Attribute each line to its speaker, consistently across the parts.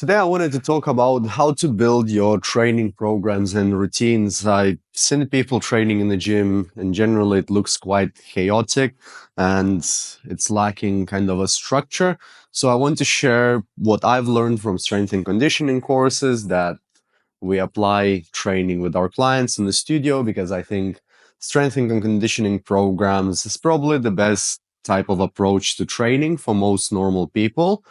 Speaker 1: Today, I wanted to talk about how to build your training programs and routines. I've seen people training in the gym. In general, it looks quite chaotic and it's lacking kind of a structure. So, I want to share what I've learned from strength and conditioning courses that we apply training with our clients in the studio, because I think strength and conditioning programs is probably the best type of approach to training for most normal people.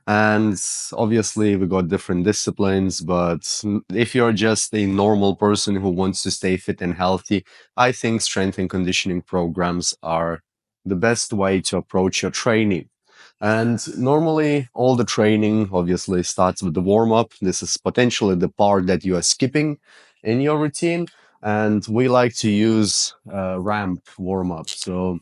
Speaker 1: And obviously, we got different disciplines, but if you're just a normal person who wants to stay fit and healthy, I think strength and conditioning programs are the best way to approach your training. And normally, all the training obviously starts with the warm up. This is potentially the part that you are skipping in your routine. And we like to use ramp warm up. So,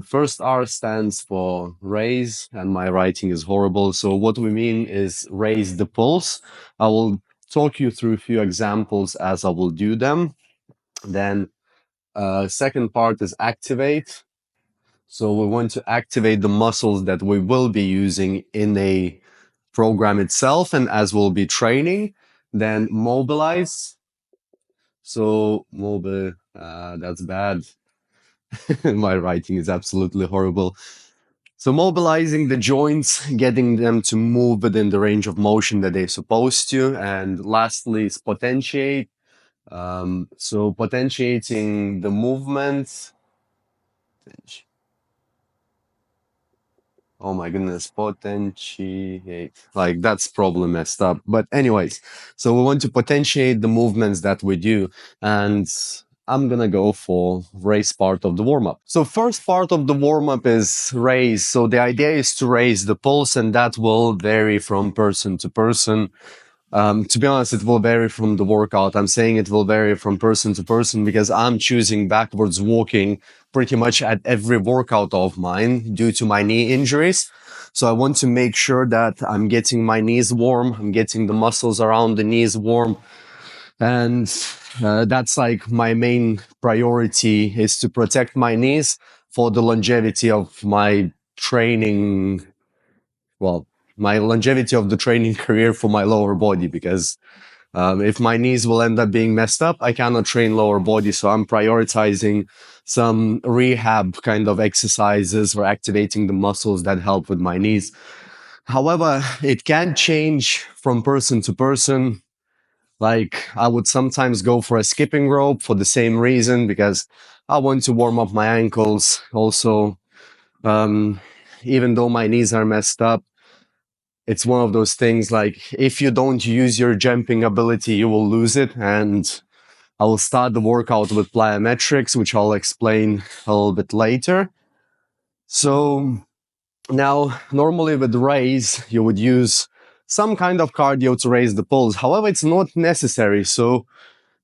Speaker 1: first R stands for raise, and my writing is horrible. So, what we mean is raise the pulse. I will talk you through a few examples as I will do them. Then, second part is activate. So we want to activate the muscles that we will be using in a program itself and as we'll be training. Then mobilize. So that's bad. My writing is absolutely horrible. So mobilizing the joints, getting them to move within the range of motion that they're supposed to. And lastly is potentiate. So potentiating the movement. Oh my goodness, potentiate. Like that's probably messed up. But anyways, so we want to potentiate the movements that we do. And I'm gonna go for raise part of the warm-up. So first part of the warm-up is raise. So the idea is to raise the pulse, and that will vary from person to person. To be honest, it will vary from the workout. I'm saying it will vary from person to person because I'm choosing backwards walking pretty much at every workout of mine due to my knee injuries. So I want to make sure that I'm getting my knees warm, I'm getting the muscles around the knees warm. And that's like my main priority, is to protect my knees for the longevity of my training. Well, my longevity of the training career for my lower body, because if my knees will end up being messed up, I cannot train lower body. So I'm prioritizing some rehab kind of exercises for activating the muscles that help with my knees. However, it can change from person to person. Like I would sometimes go for a skipping rope for the same reason, because I want to warm up my ankles. Also, um, even though my knees are messed up, it's one of those things like if you don't use your jumping ability, you will lose it. And I will start the workout with plyometrics, which I'll explain a little bit later. So now, normally with raise, you would use some kind of cardio to raise the pulse. However, it's not necessary. So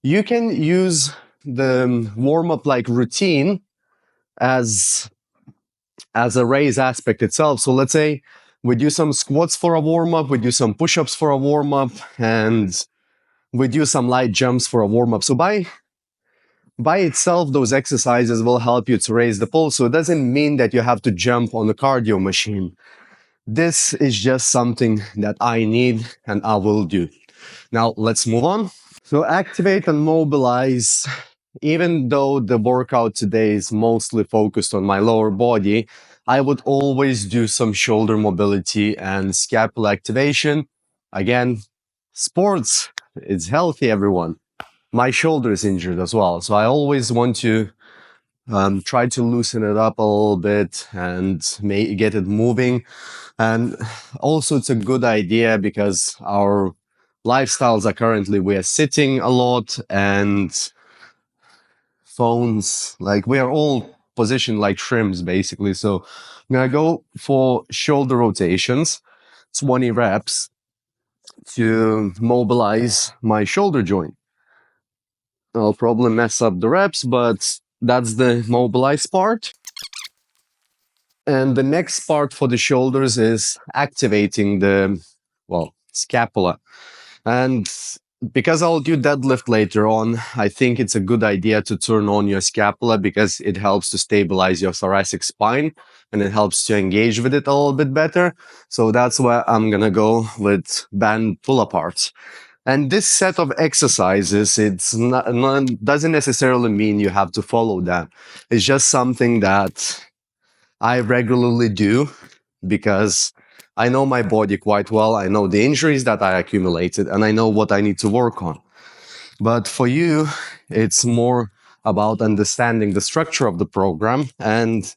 Speaker 1: you can use the warm-up like routine as a raise aspect itself. So let's say we do some squats for a warm-up, we do some push-ups for a warm-up, and we do some light jumps for a warm-up. So by itself, those exercises will help you to raise the pulse. So it doesn't mean that you have to jump on the cardio machine. This is just something that I need and I will do. Now let's move on. So activate and mobilize. Even though the workout today is mostly focused on my lower body, I would always do some shoulder mobility and scapula activation. Again, sports, it's healthy, everyone. My shoulder is injured as well. So I always want to try to loosen it up a little bit and get it moving. And also, it's a good idea because our lifestyles are currently, we are sitting a lot, and phones, like we are all positioned like shrimps basically. So I'm gonna go for shoulder rotations, 20 reps to mobilize my shoulder joint. I'll probably mess up the reps, but that's the mobilize part. And the next part for the shoulders is activating the, well, scapula. And because I'll do deadlift later on, I think it's a good idea to turn on your scapula because it helps to stabilize your thoracic spine and it helps to engage with it a little bit better. So that's where I'm gonna go with band pull aparts. And this set of exercises, doesn't necessarily mean you have to follow that. It's just something that I regularly do because I know my body quite well. I know the injuries that I accumulated and I know what I need to work on. But for you, it's more about understanding the structure of the program. And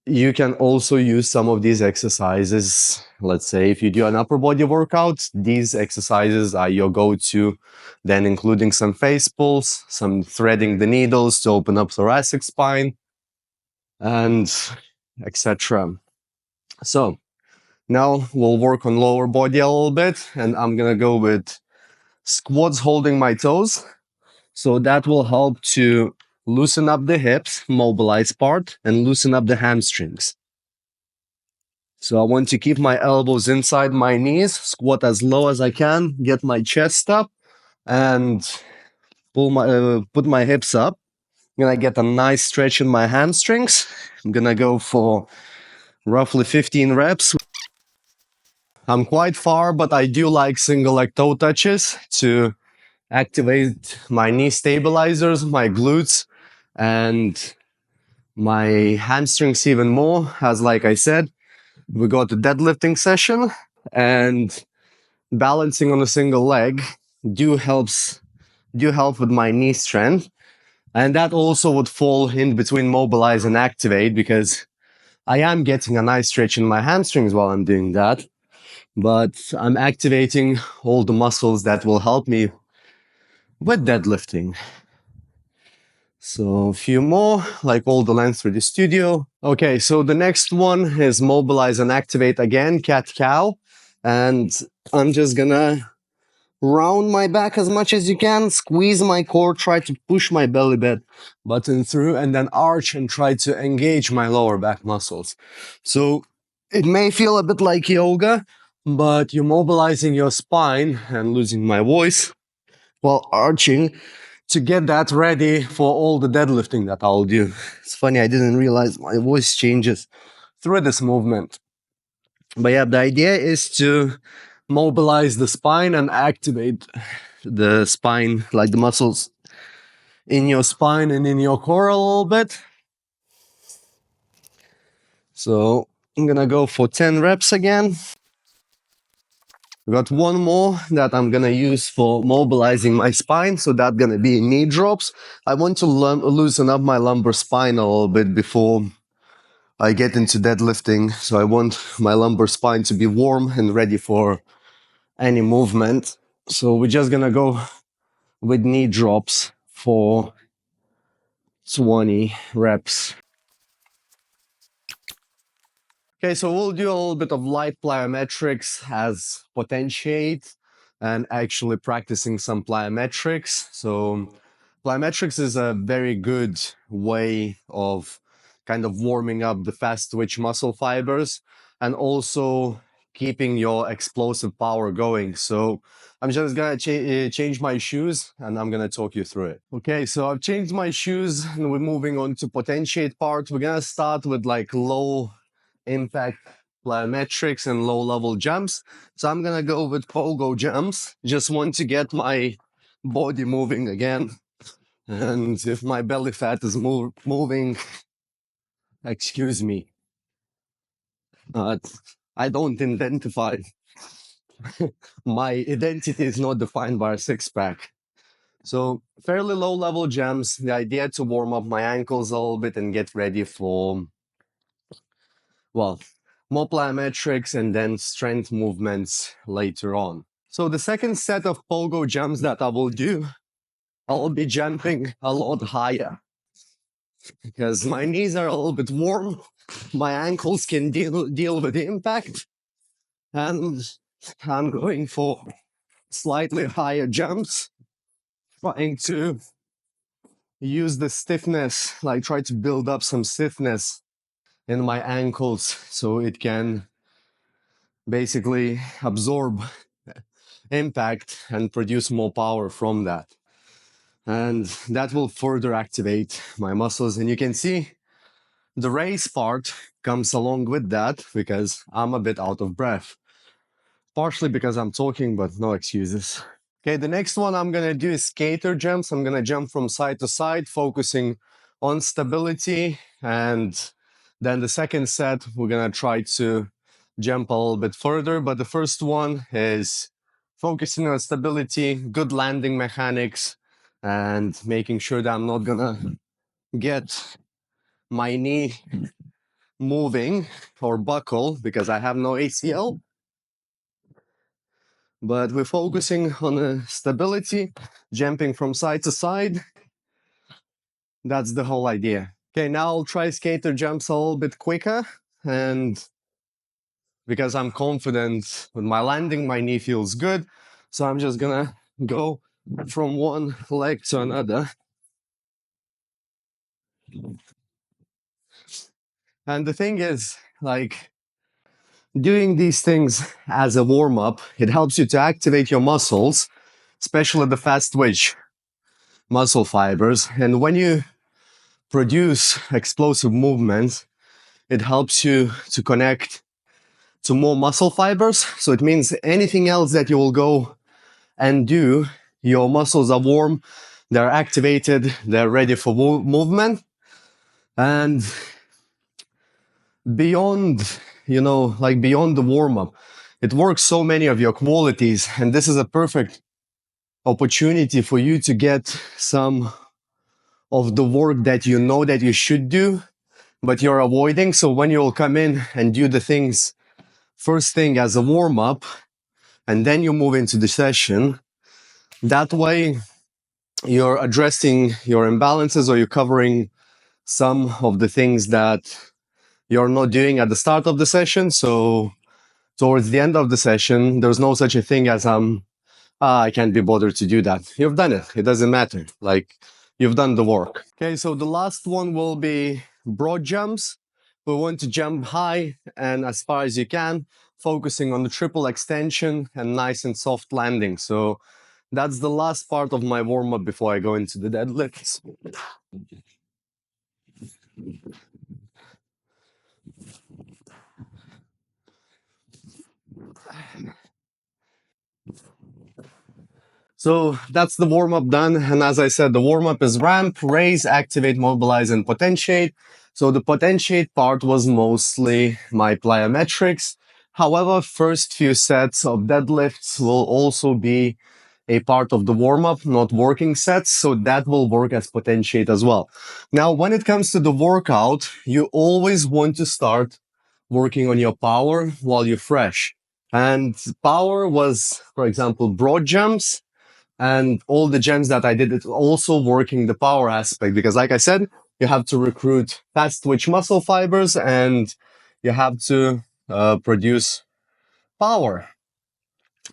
Speaker 1: you can also use some of these exercises. Let's say if you do an upper body workout, these exercises are your go to, then including some face pulls, some threading the needles to open up thoracic spine, and etc. So now we'll work on lower body a little bit, and I'm gonna go with squats holding my toes. So that will help to loosen up the hips, mobilize part, and loosen up the hamstrings. So I want to keep my elbows inside my knees, squat as low as I can, get my chest up, and put my hips up. I'm gonna get a nice stretch in my hamstrings. I'm gonna go for roughly 15 reps. I'm quite far, but I do like single leg toe touches to activate my knee stabilizers, my glutes, and my hamstrings even more. As like I said, we got the deadlifting session and balancing on a single leg do help with my knee strength. And that also would fall in between mobilize and activate because I am getting a nice stretch in my hamstrings while I'm doing that. But I'm activating all the muscles that will help me with deadlifting. So a few more, like all the length through the studio. Okay, so the next one is mobilize and activate again, cat cow. And I'm just gonna round my back as much as you can, squeeze my core, try to push my belly button through, and then arch and try to engage my lower back muscles. So it may feel a bit like yoga, but you're mobilizing your spine and losing my voice while arching to get that ready for all the deadlifting that I'll do. It's funny, I didn't realize my voice changes through this movement. But yeah, the idea is to mobilize the spine and activate the spine, like the muscles in your spine and in your core a little bit. So I'm gonna go for 10 reps again. We got one more that I'm gonna use for mobilizing my spine. So that's gonna be knee drops. I want to loosen up my lumbar spine a little bit before I get into deadlifting. So I want my lumbar spine to be warm and ready for any movement. So we're just gonna go with knee drops for 20 reps. Okay, so we'll do a little bit of light plyometrics as potentiate and actually practicing some plyometrics. So plyometrics is a very good way of kind of warming up the fast twitch muscle fibers and also keeping your explosive power going. So I'm just gonna change my shoes and I'm gonna talk you through it. Okay, so I've changed my shoes and we're moving on to potentiate part. We're gonna start with like low impact plyometrics and low level jumps. So I'm gonna go with pogo jumps. Just want to get my body moving again. And if my belly fat is moving, excuse me. I don't identify. My identity is not defined by a six pack. So fairly low level jumps. The idea to warm up my ankles a little bit and get ready for, well, more plyometrics and then strength movements later on. So the second set of pogo jumps that I will do, I'll be jumping a lot higher because my knees are a little bit warm. My ankles can deal with the impact. And I'm going for slightly higher jumps, trying to use the stiffness, like try to build up some stiffness in my ankles so it can basically absorb impact and produce more power from that. And that will further activate my muscles. And you can see the race part comes along with that because I'm a bit out of breath. Partially because I'm talking, but no excuses. Okay, the next one I'm gonna do is skater jumps. I'm gonna jump from side to side, focusing on stability. And then the second set, we're gonna try to jump a little bit further. But the first one is focusing on stability, good landing mechanics, and making sure that I'm not gonna get my knee moving or buckle because I have no ACL. But we're focusing on stability, jumping from side to side. That's the whole idea. Okay, now I'll try skater jumps a little bit quicker. And because I'm confident with my landing, my knee feels good. So I'm just gonna go from one leg to another. And the thing is, like, doing these things as a warm up, it helps you to activate your muscles, especially the fast twitch muscle fibers. And when you produce explosive movements, it helps you to connect to more muscle fibers. So it means anything else that you will go and do, your muscles are warm, they're activated, they're ready for movement. And beyond, like beyond the warm up, it works so many of your qualities. And this is a perfect opportunity for you to get some of the work that you know that you should do, but you're avoiding. So when you'll come in and do the things first thing as a warm up, and then you move into the session, that way you're addressing your imbalances or you're covering some of the things that you're not doing at the start of the session. So towards the end of the session, there's no such a thing as I can't be bothered to do that. You've done it. It doesn't matter. Like, you've done the work. Okay, so the last one will be broad jumps. We want to jump high and as far as you can, focusing on the triple extension and nice and soft landing. So that's the last part of my warm-up before I go into the deadlifts. So that's the warm-up done. And as I said, the warm-up is ramp, raise, activate, mobilize, and potentiate. So the potentiate part was mostly my plyometrics. However, first few sets of deadlifts will also be a part of the warm-up, not working sets. So that will work as potentiate as well. Now, when it comes to the workout, you always want to start working on your power while you're fresh. And power was, for example, broad jumps, and all the gems that I did, it's also working the power aspect because, like I said, you have to recruit fast twitch muscle fibers and you have to produce power.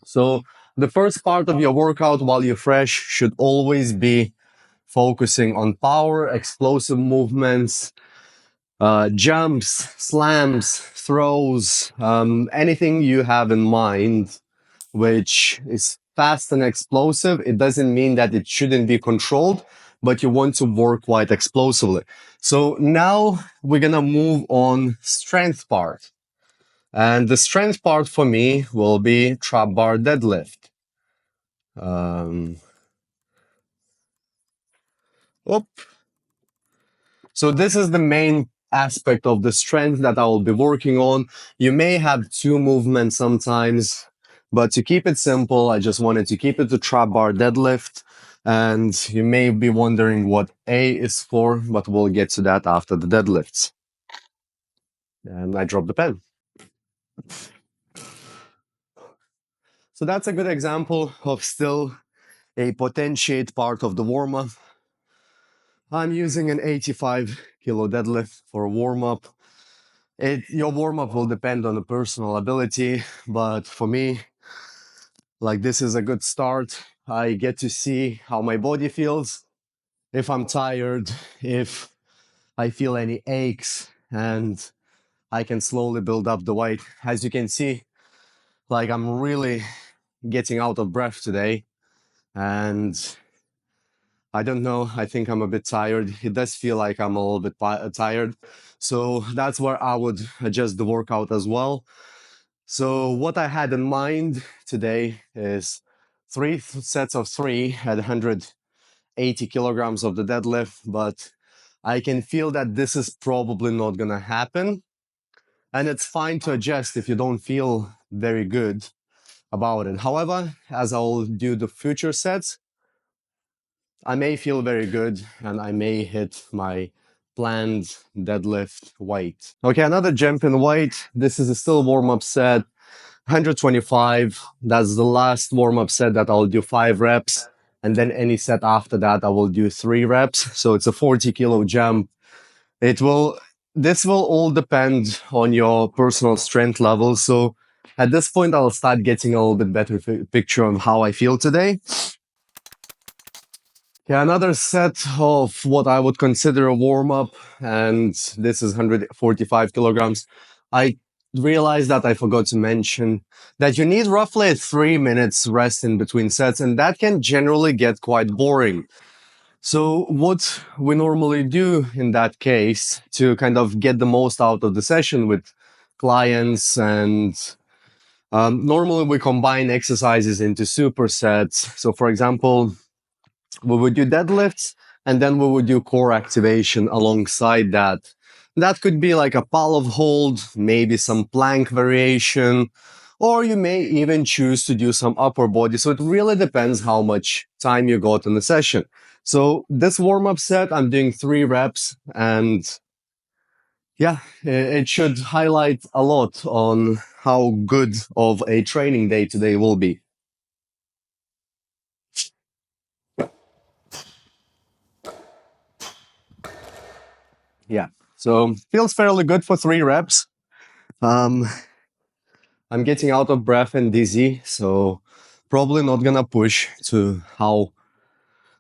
Speaker 1: So the first part of your workout while you're fresh should always be focusing on power, explosive movements, jumps, slams, throws, anything you have in mind which is fast and explosive. It doesn't mean that it shouldn't be controlled, but you want to work quite explosively. So now we're gonna move on strength part. And the strength part for me will be trap bar deadlift. Um, oop. So this is the main aspect of the strength that I will be working on. You may have two movements sometimes, but to keep it simple, I just wanted to keep it to trap bar deadlift. And you may be wondering what A is for, but we'll get to that after the deadlifts. And I dropped the pen. So that's a good example of still a potentiate part of the warm-up. I'm using an 85 kilo deadlift for a warm-up. Your warm-up will depend on the personal ability, but for me, like, this is a good start. I get to see how my body feels, if I'm tired, if I feel any aches, and I can slowly build up the weight. As you can see, like, I'm really getting out of breath today, and I don't know. I think I'm a bit tired. It does feel like I'm a little bit tired. So that's where I would adjust the workout as well. So what I had in mind today is three sets of three at 180 kilograms of the deadlift, but I can feel that this is probably not going to happen. And it's fine to adjust if you don't feel very good about it. However, as I'll do the future sets, I may feel very good and I may hit my planned deadlift weight. Okay, another jump in weight. This is a still warm-up set, 125. That's the last warm-up set that I'll do 5 reps. And then any set after that, I will do 3 reps. So it's a 40 kilo jump. This will all depend on your personal strength level. So at this point, I'll start getting a little bit better picture of how I feel today. Yeah, another set of what I would consider a warm up, and this is 145 kilograms. I realized that I forgot to mention that you need roughly 3 minutes rest in between sets, and that can generally get quite boring. So, what we normally do in that case to kind of get the most out of the session with clients and normally we combine exercises into supersets. So, for example, we would do deadlifts and then we would do core activation alongside that. That could be like a Palov hold, maybe some plank variation, or you may even choose to do some upper body. So it really depends how much time you got in the session. So this warm-up set, I'm doing 3 reps, and yeah, it should highlight a lot on how good of a training day today will be. Yeah, so feels fairly good for 3 reps. Um, I'm getting out of breath and dizzy, so probably not gonna push to how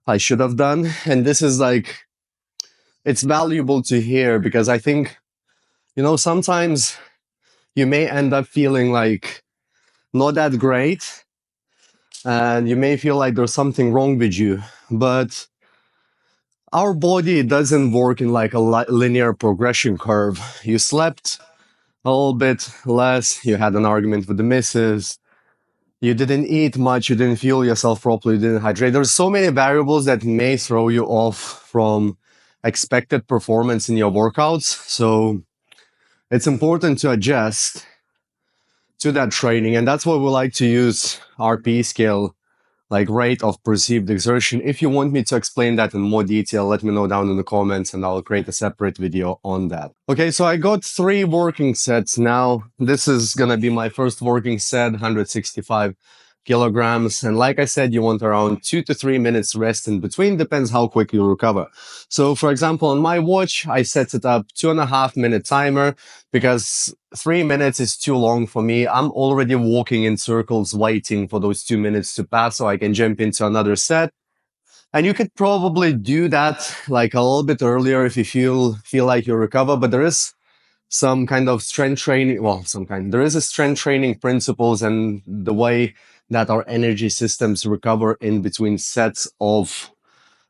Speaker 1: I should have done. And this is like, it's valuable to hear because I think, sometimes you may end up feeling like not that great and you may feel like there's something wrong with you. But our body doesn't work in like a linear progression curve. You slept a little bit less, you had an argument with the missus, you didn't eat much, you didn't fuel yourself properly, you didn't hydrate. There's so many variables that may throw you off from expected performance in your workouts. So it's important to adjust to that training. And that's why we like to use RPE scale, like rate of perceived exertion. If you want me to explain that in more detail, let me know down in the comments and I'll create a separate video on that. Okay, so I got 3 working sets now. This is gonna be my first working set, 165 kilograms. And like I said, you want around 2 to 3 minutes rest in between, depends how quick you recover. So for example, on my watch, I set it up 2.5 minute timer because 3 minutes is too long for me. I'm already walking in circles waiting for those 2 minutes to pass so I can jump into another set. And you could probably do that like a little bit earlier if you feel like you recover, but there is some kind of strength training. Well, there is a strength training principles and the way that our energy systems recover in between sets of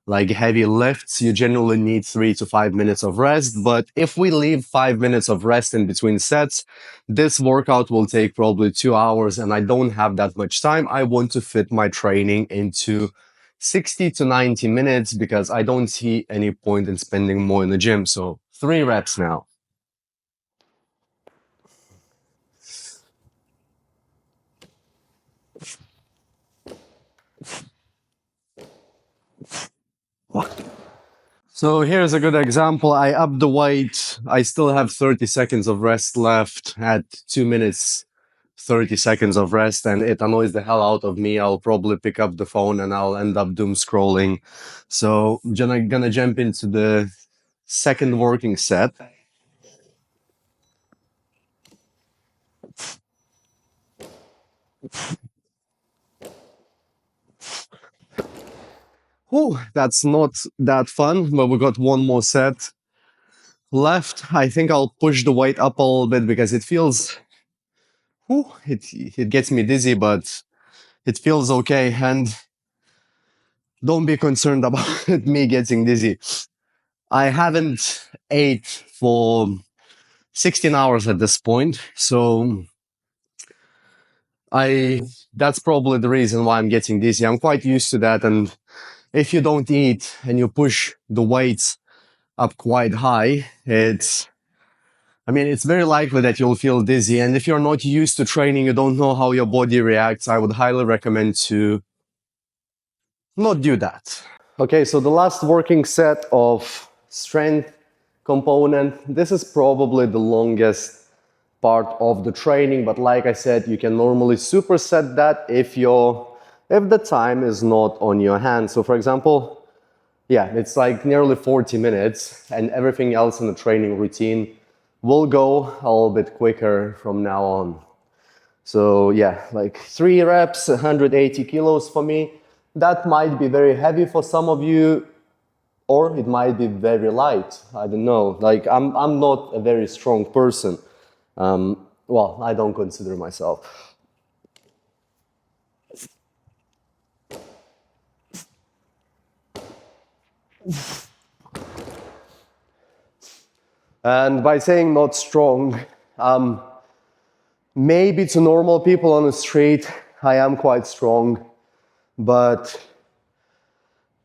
Speaker 1: like heavy lifts. You generally need 3 to 5 minutes of rest. But if we leave 5 minutes of rest in between sets, this workout will take probably 2 hours and I don't have that much time. I want to fit my training into 60 to 90 minutes because I don't see any point in spending more in the gym. So 3 reps now. So here's a good example. I upped the weight. I still have 30 seconds of rest left at 2 minutes, 30 seconds of rest, and it annoys the hell out of me. I'll probably pick up the phone and I'll end up doom scrolling. So I'm gonna jump into the second working set. Whew, that's not that fun, but we got one more set left. I think I'll push the weight up a little bit because it feels, it gets me dizzy, but it feels okay, and don't be concerned about me getting dizzy. I haven't ate for 16 hours at this point, so I that's probably the reason why I'm getting dizzy. I'm quite used to that, and if you don't eat and you push the weights up quite high, it's very likely that you'll feel dizzy. And if you're not used to training, you don't know how your body reacts, I would highly recommend to not do that. Okay, so the last working set of strength component, this is probably the longest part of the training, but like I said, you can normally superset that if the time is not on your hand. So for example, yeah, it's like nearly 40 minutes, and everything else in the training routine will go a little bit quicker from now on. So yeah, like 3 reps, 180 kilos for me. That might be very heavy for some of you, or it might be very light. I don't know. Like I'm not a very strong person. Well, I don't consider myself. And by saying not strong, maybe to normal people on the street, I am quite strong, but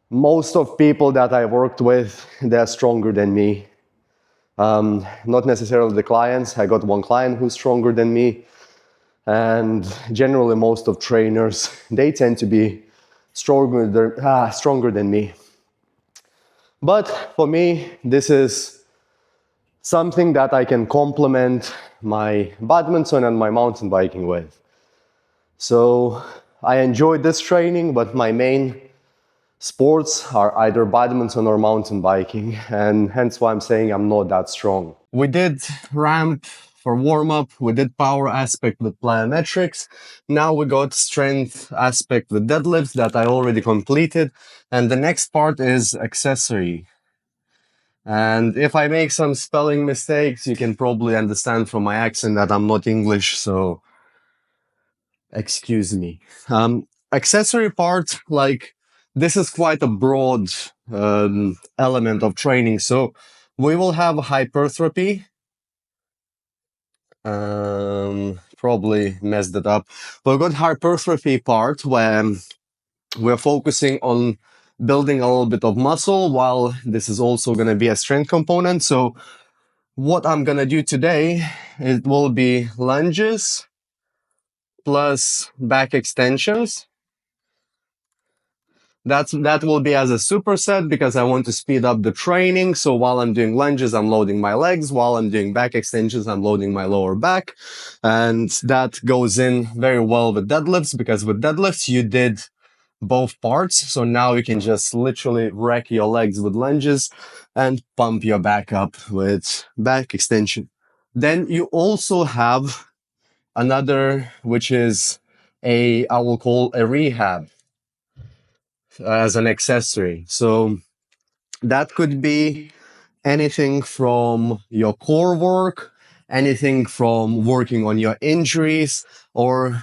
Speaker 1: most of people that I worked with, they're stronger than me. Not necessarily the clients. I got one client who's stronger than me, and generally most of trainers, they tend to be stronger than me. But for me, this is something that I can complement my badminton and my mountain biking with. So I enjoyed this training, but my main sports are either badminton or mountain biking, and hence why I'm saying I'm not that strong. We did ramp for warm-up, we did power aspect with plyometrics, now we got strength aspect with deadlifts that I already completed, and the next part is accessory. And if I make some spelling mistakes, you can probably understand from my accent that I'm not English, so excuse me. Accessory part, like, this is quite a broad element of training. So we will have hypertrophy. Probably messed it up. We've got hypertrophy part where we're focusing on building a little bit of muscle, while this is also going to be a strength component. So what I'm going to do today, it will be lunges plus back extensions. That will be as a superset because I want to speed up the training. So while I'm doing lunges, I'm loading my legs. While I'm doing back extensions, I'm loading my lower back. And that goes in very well with deadlifts, because with deadlifts, you did both parts. So now you can just literally rack your legs with lunges and pump your back up with back extension. Then you also have another, which is I will call a rehab as an accessory. So that could be anything from your core work, anything from working on your injuries, or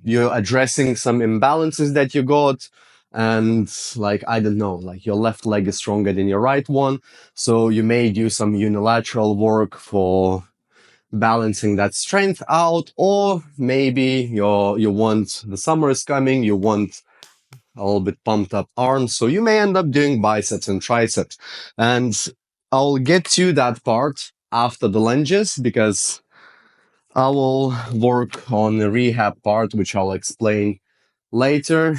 Speaker 1: you're addressing some imbalances that you got. And like, I don't know, like your left leg is stronger than your right one. So you may do some unilateral work for balancing that strength out, or maybe you want, the summer is coming, you want a little bit pumped up arms. So you may end up doing biceps and triceps. And I'll get to that part after the lunges, because I will work on the rehab part, which I'll explain later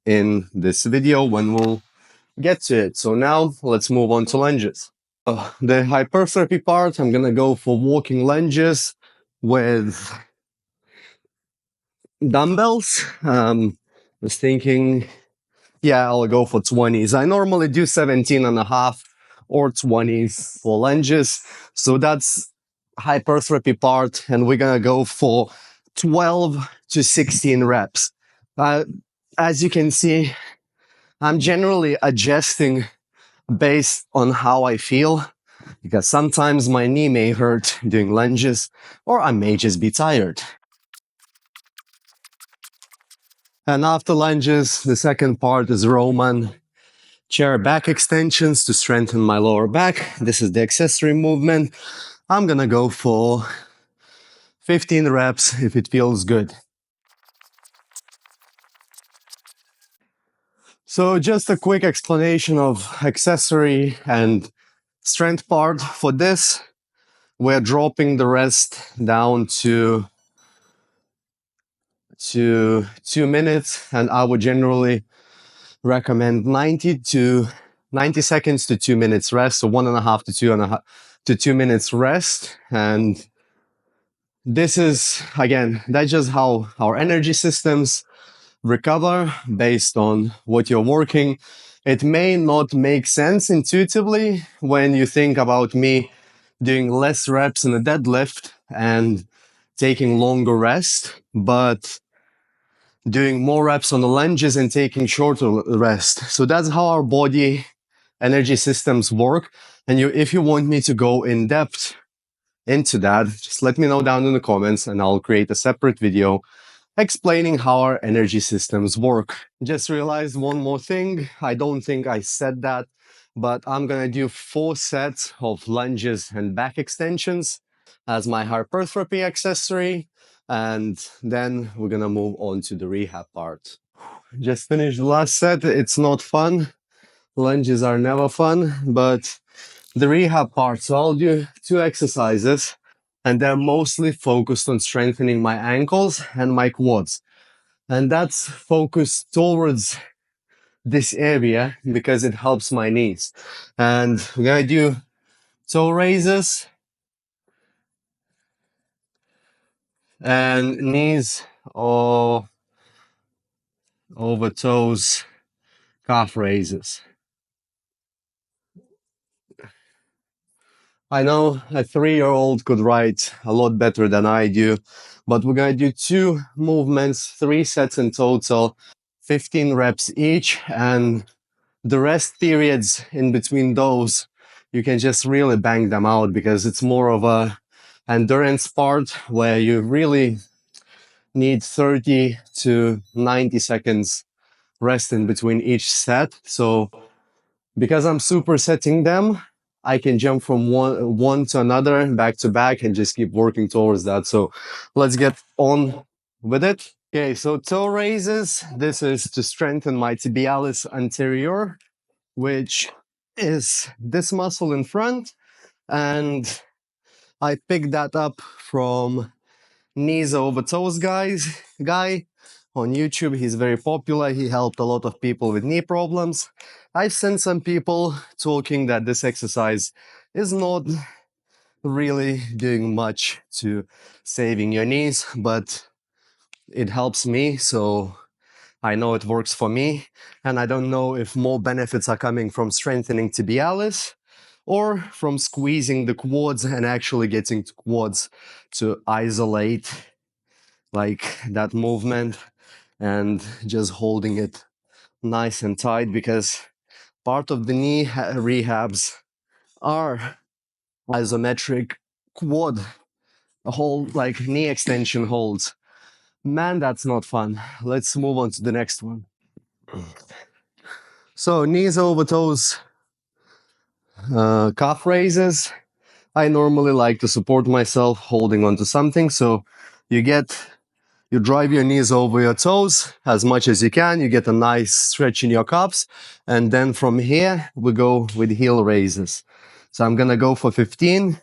Speaker 1: in this video when we'll get to it. So now let's move on to lunges. The hypertrophy part, I'm gonna go for walking lunges with dumbbells. Was thinking, yeah, I'll go for 20s. I normally do 17 and a half or 20s for lunges. So that's hypertrophy part. And we're going to go for 12 to 16 reps. As you can see, I'm generally adjusting based on how I feel, because sometimes my knee may hurt doing lunges, or I may just be tired. And after lunges, the second part is Roman chair back extensions to strengthen my lower back. This is the accessory movement. I'm gonna go for 15 reps if it feels good. So just a quick explanation of accessory and strength part. For this, we're dropping the rest down to 2 minutes, and I would generally recommend 90 seconds to 2 minutes rest, so 1.5 to 2 minutes rest. And this is, again, that's just how our energy systems recover based on what you're working. It may not make sense intuitively when you think about me doing less reps in a deadlift and taking longer rest, but doing more reps on the lunges and taking shorter rest. So that's how our body energy systems work. And if you want me to go in depth into that, just let me know down in the comments and I'll create a separate video explaining how our energy systems work. Just realized one more thing. I don't think I said that, but I'm gonna do 4 sets of lunges and back extensions as my hypertrophy accessory. And then we're gonna move on to the rehab part. Just finished the last set. It's not fun. Lunges are never fun, but the rehab part. So I'll do 2 exercises and they're mostly focused on strengthening my ankles and my quads. And that's focused towards this area because it helps my knees. And we're gonna do toe raises and knees or over toes, calf raises. I know a 3-year-old could write a lot better than I do, but we're gonna do 2 movements, 3 sets in total, 15 reps each, and the rest periods in between those, you can just really bang them out because it's more of a endurance part where you really need 30 to 90 seconds rest in between each set. So because I'm supersetting them, I can jump from one to another, back to back, and just keep working towards that. So let's get on with it. Okay, so toe raises. This is to strengthen my tibialis anterior, which is this muscle in front. And I picked that up from Knees Over Toes guy on YouTube. He's very popular. He helped a lot of people with knee problems. I've seen some people talking that this exercise is not really doing much to saving your knees, but it helps me, so I know it works for me. And I don't know if more benefits are coming from strengthening tibialis or from squeezing the quads and actually getting the quads to isolate like that movement and just holding it nice and tight, because part of the knee rehabs are isometric quad hold, like knee extension holds. Man, that's not fun. Let's move on to the next one. So knees over toes, calf raises. I normally like to support myself holding onto something. So you drive your knees over your toes as much as you can. You get a nice stretch in your calves. And then from here, we go with heel raises. So I'm gonna go for 15.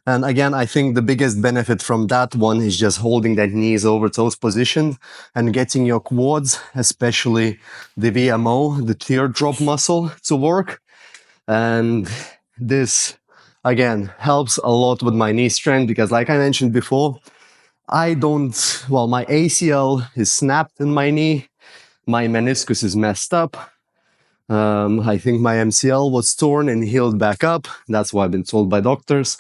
Speaker 1: And again, I think the biggest benefit from that one is just holding that knees over toes position and getting your quads, especially the VMO, the teardrop muscle, to work. And this, again, helps a lot with my knee strength because, like I mentioned before, my ACL is snapped in my knee. My meniscus is messed up. I think my MCL was torn and healed back up. That's what I've been told by doctors.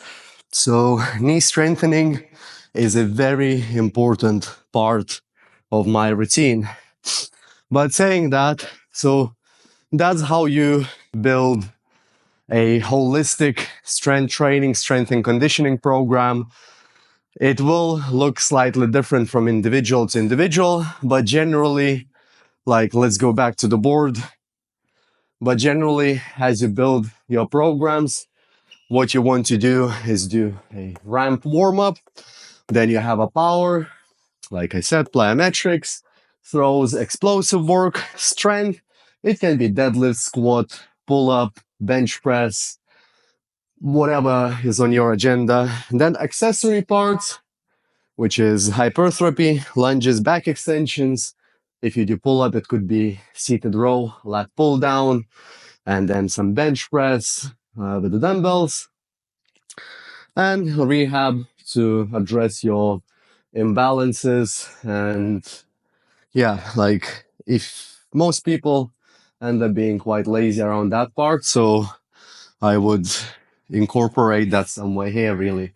Speaker 1: So knee strengthening is a very important part of my routine. But saying that, so that's how you build a holistic strength training, strength and conditioning program. It will look slightly different from individual to individual, but generally Like, let's go back to the board. But generally, as you build your programs, what you want to do is do a ramp warm up. Then you have a power, like I said, plyometrics, throws, explosive work, strength. It can be deadlift, squat, pull up, bench press, whatever is on your agenda. And then accessory parts, which is hypertrophy, lunges, back extensions. If you do pull up, it could be seated row, lat pull down, and then some bench press with the dumbbells, and rehab to address your imbalances. And yeah, like if most people end up being quite lazy around that part, so I would incorporate that somewhere here really.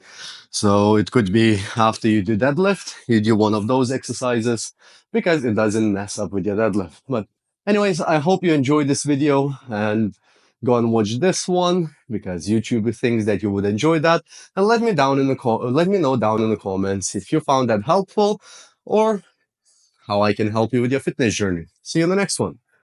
Speaker 1: So it could be after you do deadlift, you do one of those exercises because it doesn't mess up with your deadlift. But anyways, I hope you enjoyed this video and go and watch this one because YouTube thinks that you would enjoy that. And let me know down in the comments if you found that helpful or how I can help you with your fitness journey. See you in the next one.